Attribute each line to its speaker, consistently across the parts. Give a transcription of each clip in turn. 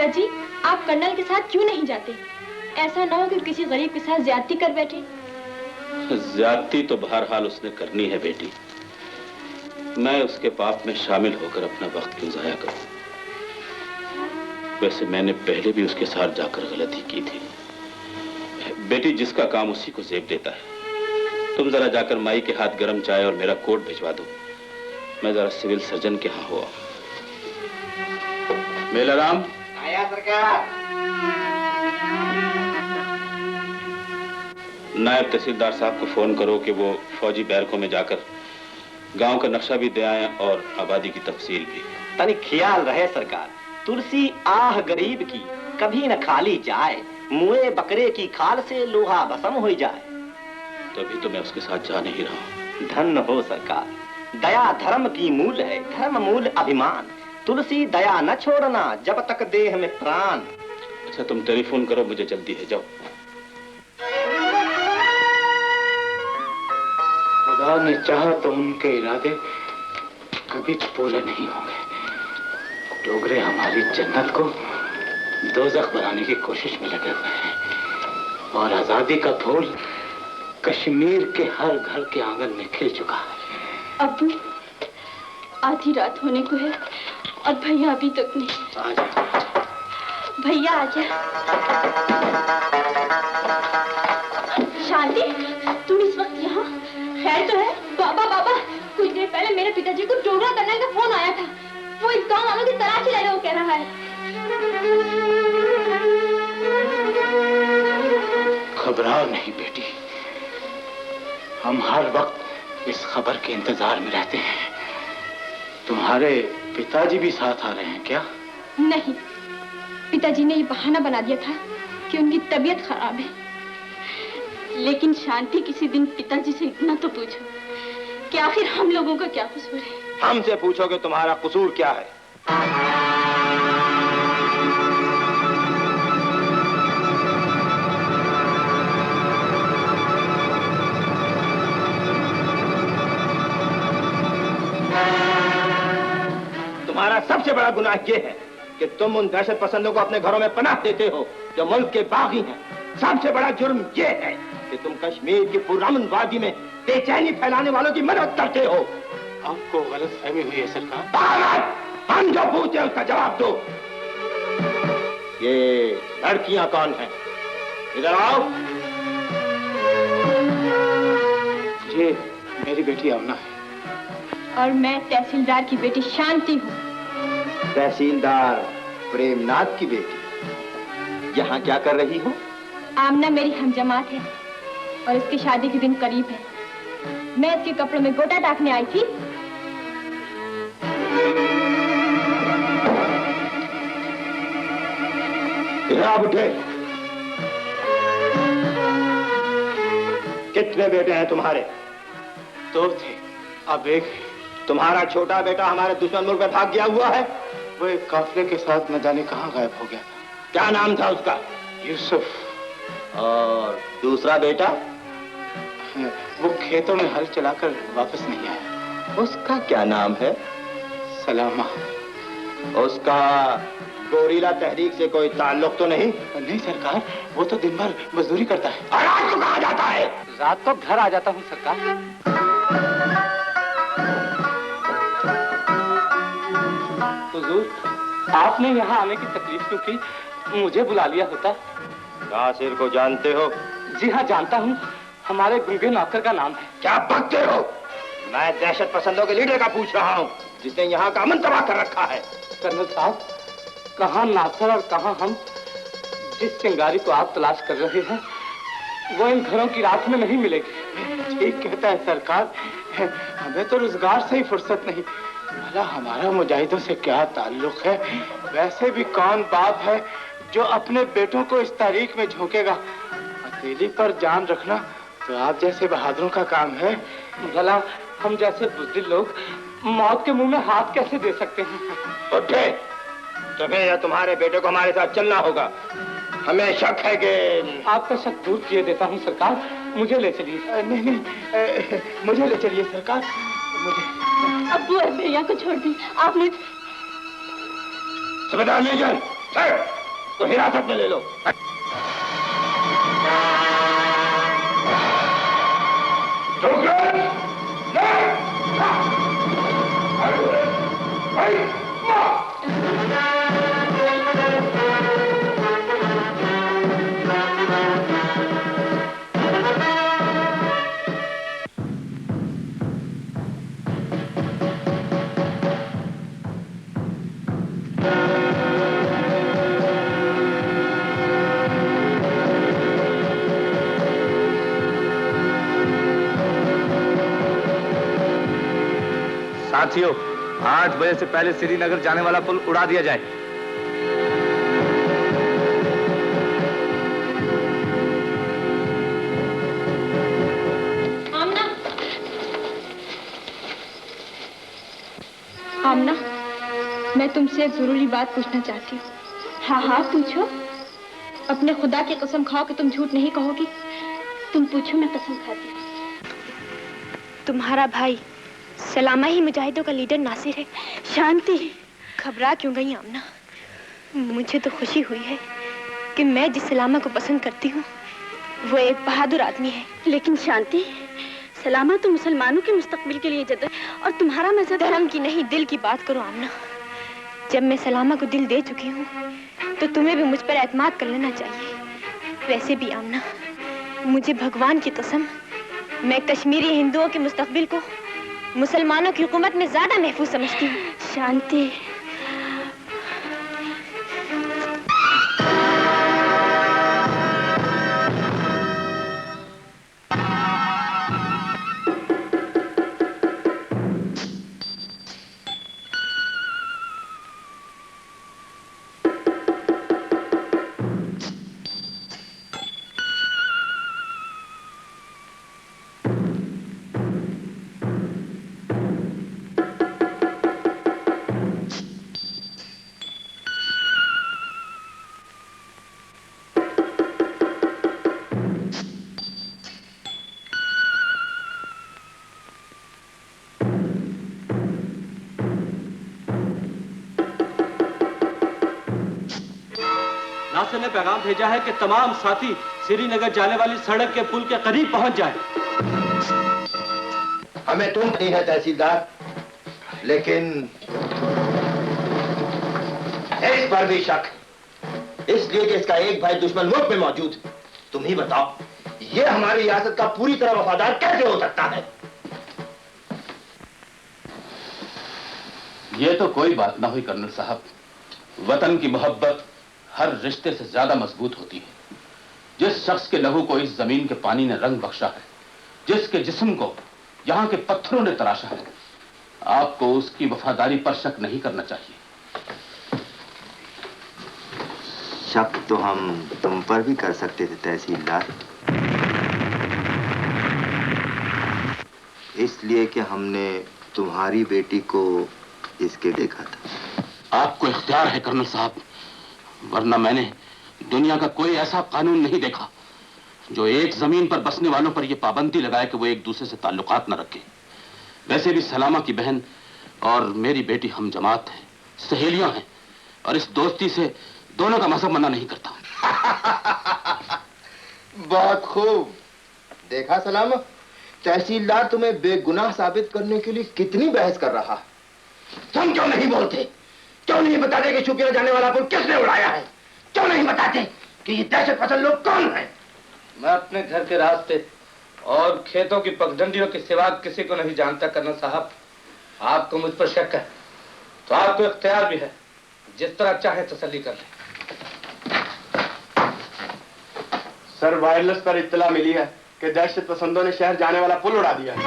Speaker 1: पिताजी, आप कर्नल के साथ क्यों नहीं जाते? ऐसा ना हो कि किसी गरीब के साथ ज्यादती कर बैठे।
Speaker 2: ज्यादती तो बहरहाल उसने करनी है बेटी। मैं उसके पाप में शामिल होकर अपना वक्त क्यों जाया करूं? वैसे मैंने पहले भी उसके साथ जाकर गलती की थी। बेटी, जिसका काम उसी को जेब देता है। तुम जरा जाकर माई के हाथ गरम चाय और मेरा कोट भिजवा दो। मैं जरा सिविल सर्जन के यहाँ हुआ। मेलाराम।
Speaker 3: आया सरकार।
Speaker 2: नायब तहसीलदार साहब को फोन करो कि वो फौजी बैरकों में जाकर गांव का नक्शा भी दे आए और आबादी की तफसील भी।
Speaker 3: तनी ख्याल रहे सरकार। तुलसी आह गरीब की कभी न खाली जाए, मुए बकरे की खाल से लोहा भस्म हो जाए।
Speaker 2: तभी तो मैं उसके साथ जा नहीं रहा हूं।
Speaker 3: धन्य हो सरकार। दया धर्म की मूल है, धर्म मूल अभिमान। तुलसी दया न छोड़ना जब तक देह में प्राण।
Speaker 2: अच्छा, तुम टेलीफोन करो, मुझे जल्दी है। जाओ।
Speaker 4: खुदा ने चाहा तो उनके इरादे कभी पूरे नहीं होंगे। डोगरे हमारी जन्नत को दोज़ख बनाने की कोशिश में लगे हुए हैं और आजादी का फूल कश्मीर के हर घर के आंगन में खिल चुका है।
Speaker 1: अब्बू, आधी रात होने को है और भैया अभी तक नहीं।
Speaker 4: आजा
Speaker 1: भैया, आजा। शांति, तुम इस वक्त यहाँ? खैर तो है? बाबा बाबा, कुछ देर पहले मेरे पिताजी को डोगरा कर्नल का फोन आया था। वो इस गांव वालों की तलाशी ले रहे हो कह रहा है।
Speaker 4: घबराओ नहीं बेटी, हम हर वक्त इस खबर के इंतजार में रहते हैं। तुम्हारे पिताजी भी साथ आ रहे हैं क्या?
Speaker 1: नहीं, पिताजी ने ये बहाना बना दिया था कि उनकी तबीयत खराब है। लेकिन शांति, किसी दिन पिताजी से इतना तो पूछो कि आखिर हम लोगों का क्या कसूर है।
Speaker 3: हमसे पूछोगे तुम्हारा कसूर क्या है? तुम्हारा सबसे बड़ा गुनाह यह है कि तुम उन दहशत पसंदों को अपने घरों में पनाह देते हो जो मुल्क के बागी हैं। सबसे बड़ा जुर्म यह है कि तुम कश्मीर की पुरअमन वादी में बेचैनी फैलाने वालों की मदद करते हो।
Speaker 4: आपको गलतफहमी हुई है सरकार।
Speaker 3: हम जो पूछते हैं उसका जवाब दो। ये लड़कियां कौन हैं? इधर आओ।
Speaker 4: ये मेरी बेटी अमना है।
Speaker 1: और मैं तहसीलदार की बेटी शांति हूँ।
Speaker 3: तहसीलदार प्रेमनाथ की बेटी यहाँ क्या कर रही हो?
Speaker 1: आमना मेरी हमजमात है और इसकी शादी के दिन करीब है। मैं इसके कपड़ों में गोटा टाकने आई थी।
Speaker 3: आप उठे। कितने बेटे हैं तुम्हारे?
Speaker 4: 2 थे, अब 1 है।
Speaker 3: तुम्हारा छोटा बेटा हमारे दुश्मन मुल्क में भाग गया हुआ है।
Speaker 4: वो एक काफिले के साथ न जाने कहाँ गायब हो गया।
Speaker 3: क्या नाम था उसका?
Speaker 4: यूसुफ।
Speaker 3: और दूसरा बेटा?
Speaker 4: वो खेतों में हल चलाकर वापस नहीं आया।
Speaker 3: उसका क्या नाम है?
Speaker 4: सलामा।
Speaker 3: उसका गोरीला तहरीक से कोई ताल्लुक तो नहीं?
Speaker 4: नहीं सरकार, वो तो दिन भर मजदूरी करता है।
Speaker 3: और रात को कहाँ जाता है?
Speaker 4: रात को घर आ जाता हूँ सरकार। हुजूर, आपने यहाँ आने की तकलीफ क्यों की? मुझे बुला लिया होता।
Speaker 3: नासिर को जानते हो?
Speaker 4: जी हाँ, जानता हूँ। हमारे गुंगे नौकर का नाम है।
Speaker 3: क्या बकते हो? मैं दहशत पसंदों के लीडर का पूछ रहा हूँ जिसने यहाँ का अमन तबाह कर रखा है।
Speaker 4: कर्नल साहब, कहाँ नासिर और कहाँ हम? जिस चिंगारी को आप तलाश कर रहे हैं वो इन घरों की रात में नहीं मिलेगी। ठीक कहता है सरकार, हमें तो रोजगार से ही फुर्सत नहीं। भला हमारा मुजाहिदों से क्या ताल्लुक है? वैसे भी कौन बाप है जो अपने बेटों को इस तारीख में झोंकेगा? हथेली पर जान रखना तो आप जैसे बहादुरों का काम है। भला हम जैसे बुज़दिल लोग मौत के मुंह में हाथ कैसे दे सकते हैं?
Speaker 3: उठे, तुम्हें या तुम्हारे बेटे को हमारे साथ चलना होगा। हमें शक है कि...
Speaker 4: आपका शक दूर किए देता हूँ सरकार, मुझे ले चलिए। नहीं, मुझे ले चलिए सरकार, मुझे।
Speaker 1: अब्बू और भैया को छोड़ दी आपने।
Speaker 3: सूबेदार मेजर, चल, तो हिरासत में ले लो।
Speaker 5: साथियों, 8 बजे से पहले श्रीनगर जाने वाला पुल उड़ा दिया जाए।
Speaker 1: आमना, आमना, मैं तुमसे एक जरूरी बात पूछना चाहती हूँ। हाँ हाँ पूछो। अपने खुदा की कसम खाओ कि तुम झूठ नहीं कहोगी। तुम पूछो, मैं कसम खाती हूँ। तुम्हारा भाई सलामा ही मुजाहिदों का लीडर नासिर है। शांति, घबरा क्यों गई आमना? मुझे तो खुशी हुई है कि मैं जिस सलामा को पसंद करती हूँ वो एक बहादुर आदमी है। लेकिन शांति, सलामा तो मुसलमानों के मुस्तकबिल के लिए जद, और तुम्हारा मजहब धर्म की नहीं दिल की बात करो आमना। जब मैं सलामा को दिल दे चुकी हूँ तो तुम्हें भी मुझ पर एतमाद कर लेना चाहिए। वैसे भी आमना, मुझे भगवान की कसम, मैं कश्मीरी हिंदुओं के मुस्तकबिल को मुसलमानों की हुकूमत में ज्यादा महफूज समझती हूँ। शांति,
Speaker 6: नासिर ने पैगाम भेजा है कि तमाम साथी श्रीनगर जाने वाली सड़क के पुल के करीब पहुंच जाएं।
Speaker 3: हमें तुम नहीं है तहसीलदार, लेकिन इस पर भी शक, इसलिए कि इसका एक भाई दुश्मन मुल्क में मौजूद। तुम ही बताओ, ये हमारी रियासत का पूरी तरह वफादार कैसे हो सकता है?
Speaker 2: ये तो कोई बात ना हुई कर्नल साहब। वतन की मोहब्बत हर रिश्ते से ज्यादा मजबूत होती है। जिस शख्स के लहू को इस जमीन के पानी ने रंग बख्शा है, जिसके जिस्म को यहां के पत्थरों ने तराशा है, आपको उसकी वफादारी पर शक नहीं करना चाहिए।
Speaker 3: शक तो हम तुम पर भी कर सकते थे तहसीलदार, इसलिए कि हमने तुम्हारी बेटी को इसके देखा था।
Speaker 2: आपको इख्तियार है कर्नल साहब, वरना मैंने दुनिया का कोई ऐसा कानून नहीं देखा जो एक जमीन पर बसने वालों पर यह पाबंदी लगाए कि वो एक दूसरे से ताल्लुकात न रखें। वैसे भी सलामा की बहन और मेरी बेटी हम जमात हैं, सहेलियां हैं, और इस दोस्ती से दोनों का मजहब मना नहीं करता।
Speaker 3: बहुत खूब देखा सलामा, तहसीलदार तुम्हें बेगुनाह साबित करने के लिए कितनी बहस कर रहा। तुम क्यों नहीं बोलते? क्यों नहीं बताते कि छुपी न जाने वाला पुल किसने उड़ाया है? क्यों नहीं बताते कि ये दहशत पसंद लोग कौन हैं?
Speaker 4: मैं अपने घर के रास्ते और खेतों की पगडंडियों के सिवा किसी को नहीं जानता कर्नल साहब। आपको मुझ पर शक है तो आपको इख्तियार भी है, जिस तरह चाहे तसल्ली कर लें।
Speaker 5: सर, वायरलेस पर इत्तला मिली है कि दहशत पसंदों ने शहर जाने वाला पुल उड़ा दिया है।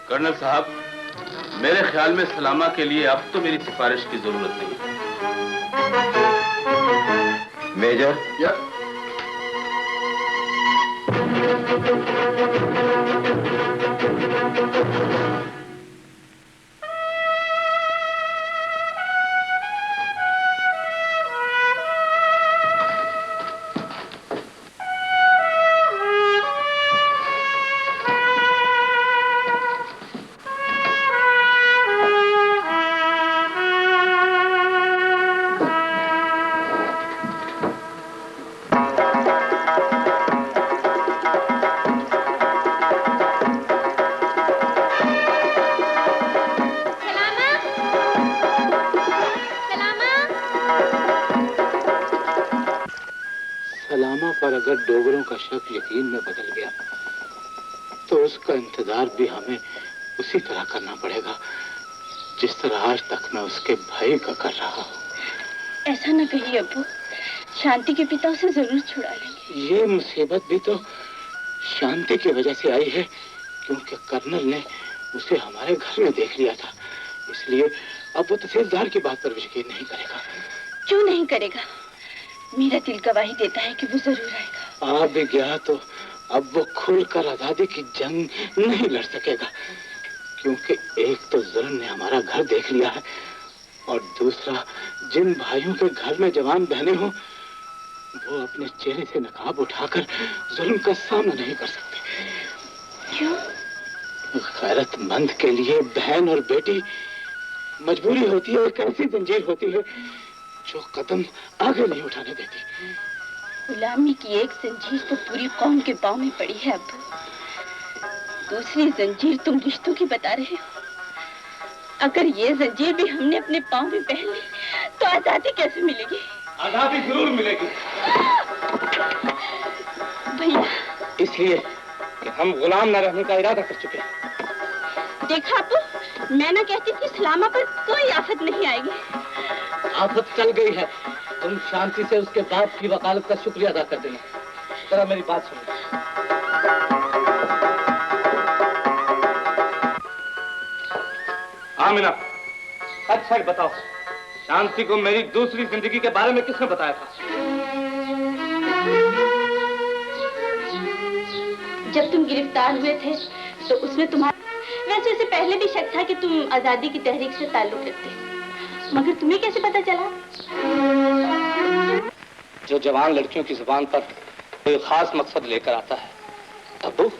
Speaker 2: कर्नल साहब, मेरे ख्याल में सलामा के लिए अब तो मेरी सिफारिश की जरूरत नहीं है।
Speaker 3: मेजर,
Speaker 4: अगर डोगरों का शक यकीन में बदल गया तो उसका इंतजार भी हमें उसी तरह करना पड़ेगा जिस तरह आज तक मैं उसके भाई का कर रहा हूँ।
Speaker 1: ऐसा न कहिए अब्बू, शांति के पिता उसे जरूर छुड़ा लेंगे।
Speaker 4: ये मुसीबत भी तो शांति की वजह से आई है, क्योंकि कर्नल ने उसे हमारे घर में देख लिया था, इसलिए अब वो तहसीलदार की बात पर यकीन नहीं करेगा।
Speaker 1: क्यों नहीं करेगा? मेरा दिल गवाही देता है कि वो जरूर आएगा।
Speaker 4: आ भी गया तो अब वो खुलकर आजादी की जंग नहीं लड़ सकेगा, क्योंकि एक तो जुल्म ने हमारा घर देख लिया है और दूसरा जिन भाइयों के घर में जवान बहनें हों वो अपने चेहरे से नकाब उठाकर जुल्म का सामना नहीं कर सकते।
Speaker 1: क्यों?
Speaker 4: गैरतमंद के लिए बहन और बेटी मजबूरी होती है, एक ऐसी जंजीर होती है जो कदम आगे नहीं उठाने देती।
Speaker 1: गुलामी की एक जंजीर तो पूरी कौम के पांव में पड़ी है अब्बू, दूसरी जंजीर तुम रिश्तों की बता रहे हो। अगर ये जंजीर भी हमने अपने पांव में पहन ली तो आजादी कैसे मिलेगी?
Speaker 4: आजादी जरूर मिलेगी
Speaker 1: भैया,
Speaker 4: इसलिए कि हम गुलाम न रहने का इरादा कर चुके हैं।
Speaker 1: देखा अब्बू, मैं ना कहती थी सलामा पर कोई आफत नहीं आएगी।
Speaker 4: आफत चल गई है, तुम शांति से उसके बाप की वकालत का शुक्रिया अदा कर देना। जरा मेरी बात सुनो।
Speaker 6: आमिना, सच सच बताओ, शांति को मेरी दूसरी जिंदगी के बारे में किसने बताया था?
Speaker 1: जब तुम गिरफ्तार हुए थे तो उसमें तुम्हारा, वैसे उसे पहले भी शक था कि तुम आजादी की तहरीक से ताल्लुक रखते, मगर तुम्हें कैसे पता चला?
Speaker 4: जो जवान लड़कियों की जुबान पर कोई खास मकसद लेकर आता है। अब्बू,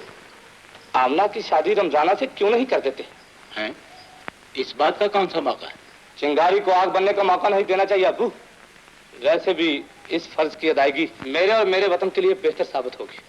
Speaker 4: आमना की शादी रमजाना से क्यों नहीं कर देते हैं? इस बात का कौन सा मौका है? चिंगारी को आग बनने का मौका नहीं देना चाहिए अब्बू। वैसे भी इस फर्ज की अदायगी मेरे और मेरे वतन के लिए बेहतर साबित होगी।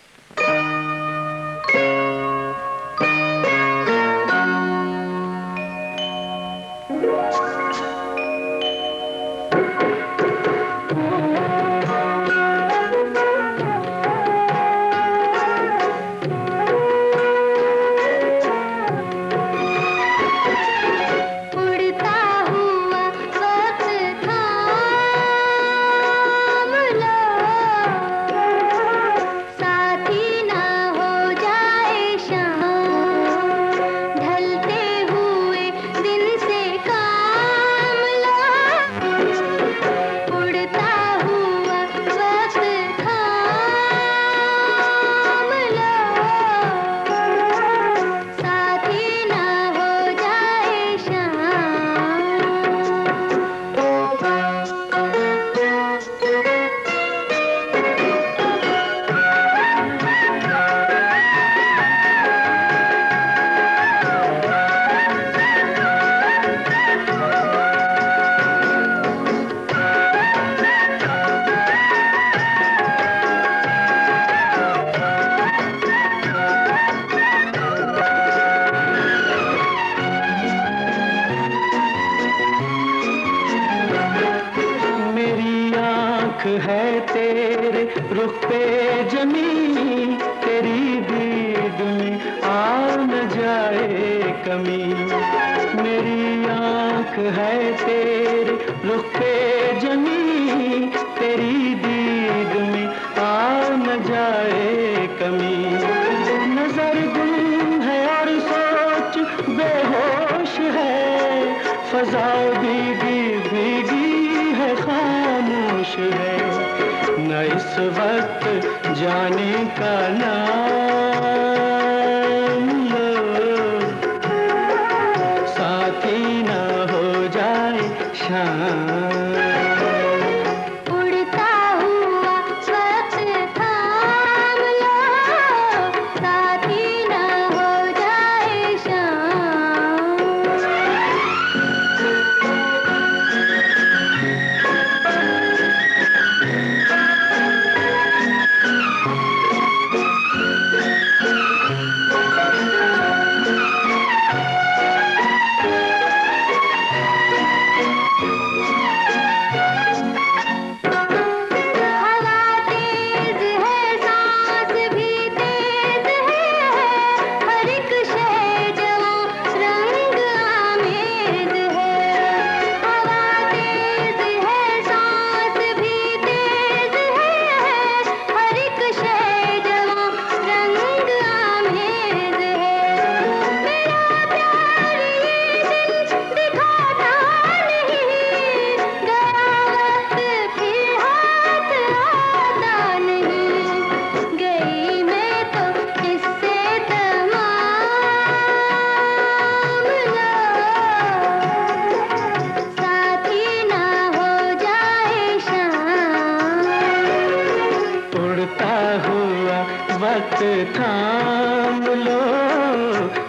Speaker 7: वक्त थाम लो,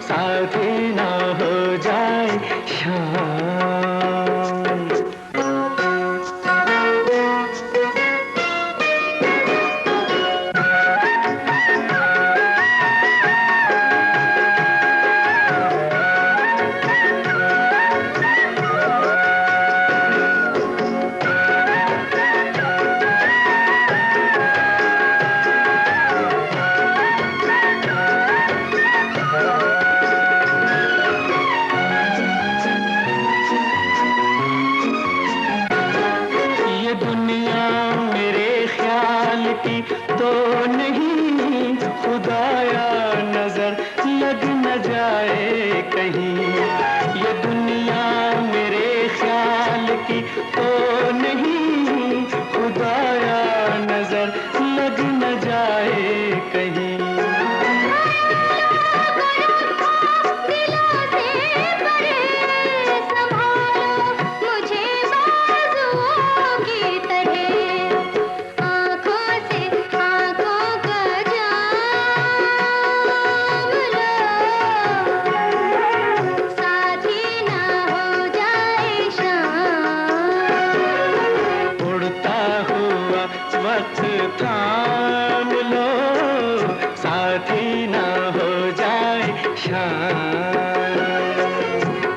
Speaker 7: साथ ही ना हो जाए शाम। तो नहीं खुदाया नजर लग न जाए कहीं, ये दुनिया मेरे ख्याल की तो नहीं खुदाया नजर लग न जाए कहीं। वक्त थाम लो, साथी ना हो जाए शाम।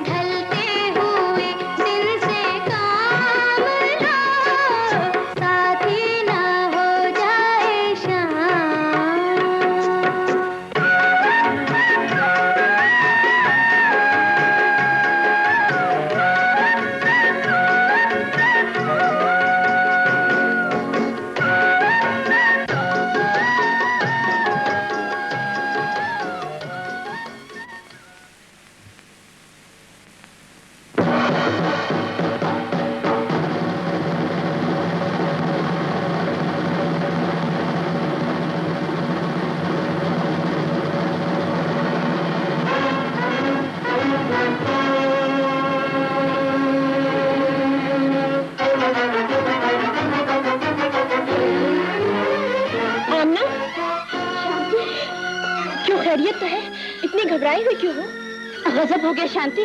Speaker 8: ढलते हुए दिन से काम लो, साथी ना हो जाए शाम।
Speaker 1: खैरियत तो है, इतनी घबराई हुई क्यों हो? गजब हो गया शांति,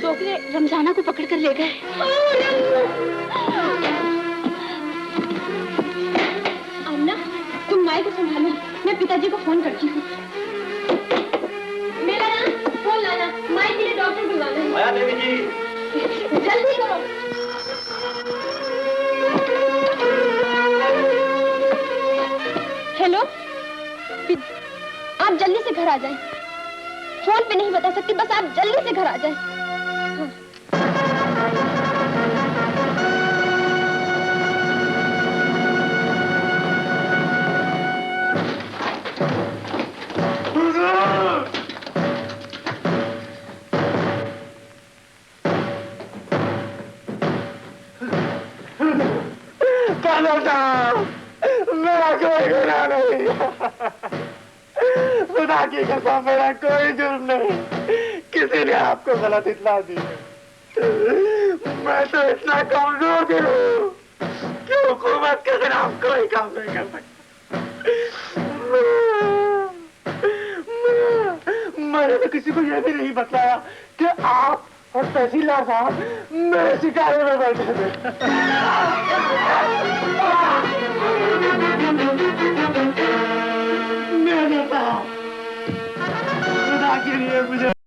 Speaker 1: डॉक्टर रमजाना को पकड़ कर ले गए। आमना, तुम माई को संभालो, मैं पिताजी को फोन करती हूँ। मेरा ना फोन लाना, माई के लिए डॉक्टर बुलाना है।
Speaker 3: माया देवी जी,
Speaker 1: जल्दी करो। हेलो, आप जल्दी से घर आ जाएं। फोन पे नहीं बता सकती, बस आप जल्दी से घर आ जाएं।
Speaker 7: मेरा कोई गुनाह नहीं, खुदा की कसम मेरा कोई जुर्म नहीं, किसी ने आपको गलत इत्तला दी। मैं तो इतना कमजोर दिल हूँ कि हुकूमत के खिलाफ कोई काम नहीं कर सकता। मैंने तो किसी को यह भी नहीं बताया कि आप और तहसीलदार साहब मेरे शिकारे में बैठे थे। खुदा के लिए मुझे